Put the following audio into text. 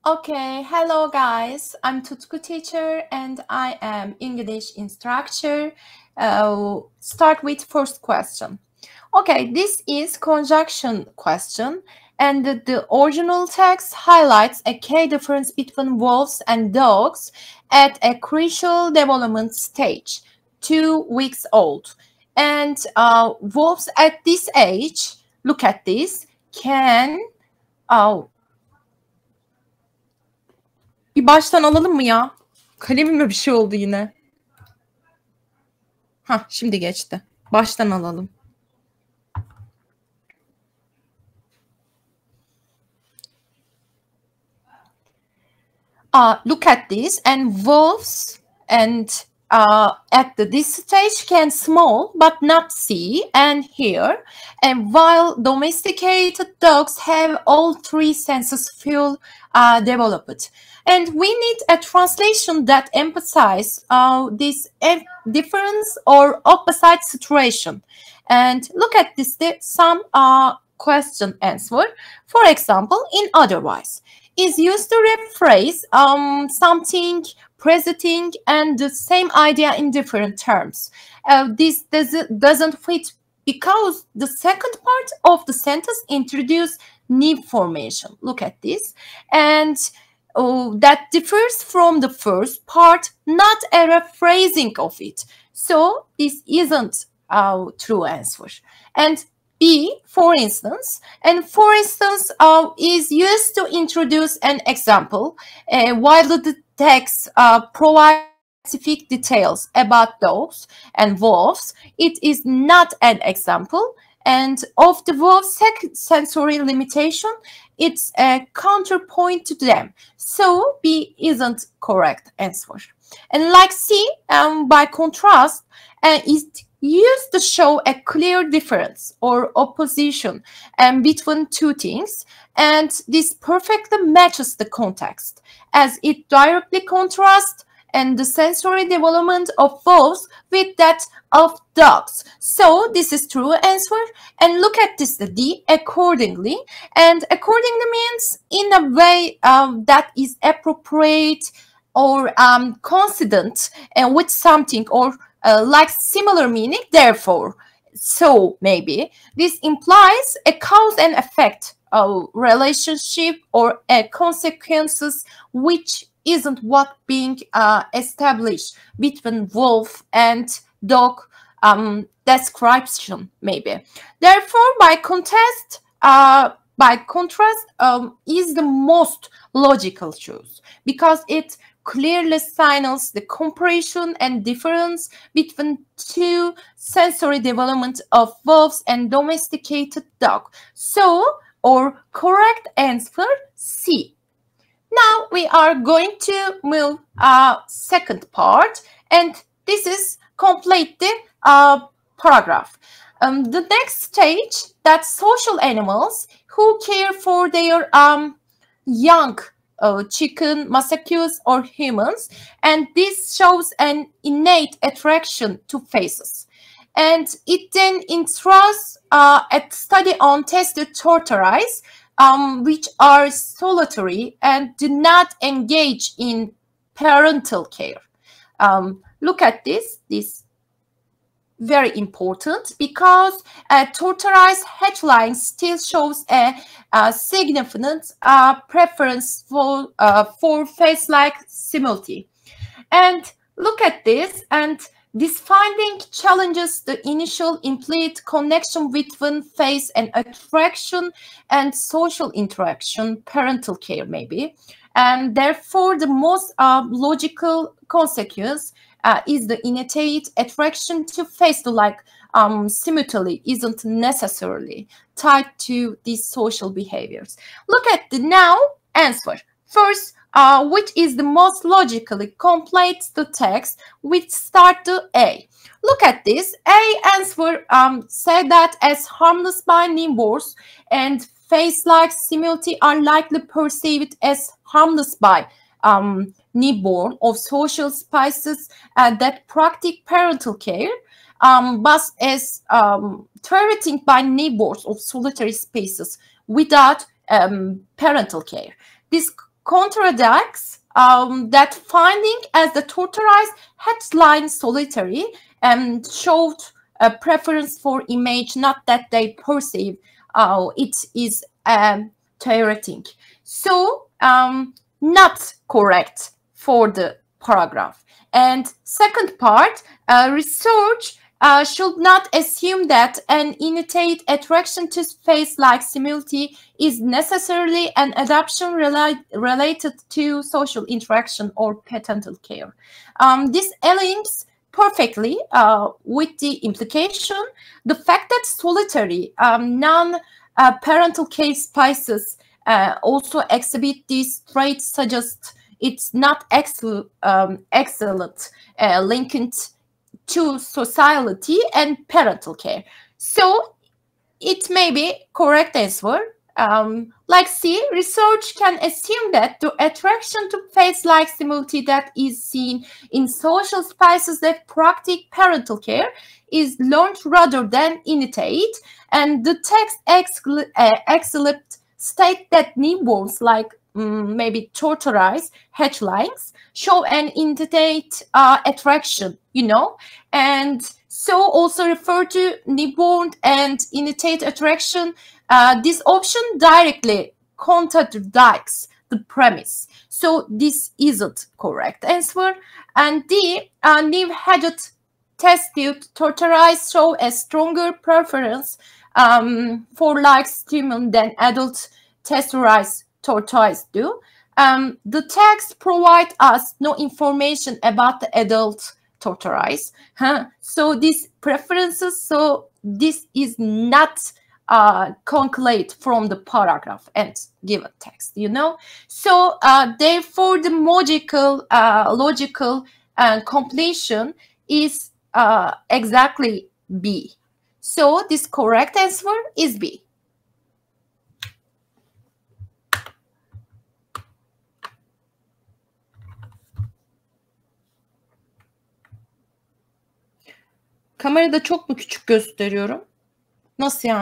Okay, hello guys. I'm Tutku teacher and I am English instructor. Start with first question. Okay, this is conjunction question and the original text highlights a key difference between wolves and dogs at a crucial development stage, 2 weeks old. And wolves at this age, look at this, can bir baştan alalım mı ya? Kalemime bir şey oldu yine. Şimdi geçti. Baştan alalım. Look at this, and wolves and at this stage can smell but not see and hear, and while domesticated dogs have all three senses full developed. And we need a translation that emphasizes this difference or opposite situation. And look at this, some question answer. For example, in otherwise is used to rephrase something, presenting, and the same idea in different terms. This doesn't fit because the second part of the sentence introduces new formation. Look at this. And that differs from the first part, not a rephrasing of it. So this isn't a true answer. And B, for instance, is used to introduce an example, while the text provides specific details about dogs and wolves. It is not an example, and of the wolf's sensory limitation, it's a counterpoint to them. So B isn't correct answer. And like C, by contrast, is used to show a clear difference or opposition between two things, and this perfectly matches the context as it directly contrasts and the sensory development of wolves with that of dogs. So this is true answer. And look at this, the D, accordingly. And accordingly means in a way that is appropriate or consonant with something, or like similar meaning, therefore, so maybe. This implies a cause and effect relationship or consequences which isn't what being established between wolf and dog description, maybe. Therefore, by contrast, is the most logical choice because it clearly signals the comparison and difference between two sensory development of wolves and domesticated dog. So, or correct answer C. Now we are going to move second part, and this is complete the paragraph. The next stage, that social animals who care for their young chicken, macaques, or humans, and this shows an innate attraction to faces. And it then intrusts a study on tested tortoises, which are solitary and do not engage in parental care. Look at this very important because tortoise hatchling still shows a significant preference for face-like similitude. And look at this, and this finding challenges the initial implied connection between face and attraction and social interaction, parental care maybe. And therefore, the most logical consequence is the innate attraction to face-like similitude isn't necessarily tied to these social behaviors. Look at the now answer. First, which is the most logically completes the text, which start to A. Look at this. A answer said that as harmless by neighbors and face-like similitude are likely perceived as harmless by newborn of social species that practice parental care, but as threatened by neighbors of solitary species without parental care. This contradicts that finding as the tortoise headline solitary and showed a preference for image, not that they perceive it is theoretic. So not correct for the paragraph. And second part, research should not assume that an innate attraction to space-like similitude is necessarily an adaptation related to social interaction or parental care. This aligns perfectly with the implication. The fact that solitary non-parental care species also exhibit these traits suggests it's not excellent linked to sociality and parental care. So it may be correct answer. Like C, research can assume that the attraction to face-like similitude that is seen in social spaces that practice parental care is learned rather than innate, and the text excellent state that newborns like maybe tortoise hatchlings show an innate attraction, you know, and so also refer to newborn and innate attraction. This option directly contradicts the premise. So this isn't correct answer. And D, new-headed test-tube tortoise show a stronger preference for like stimulant than adult test-tortoise do. The text provides us no information about the adult tortoise. So these preferences, so this is not concluded from the paragraph and given text, you know. So therefore the logical completion is exactly B. So this correct answer is B. Kamerada çok mu küçük gösteriyorum? Nasıl yani?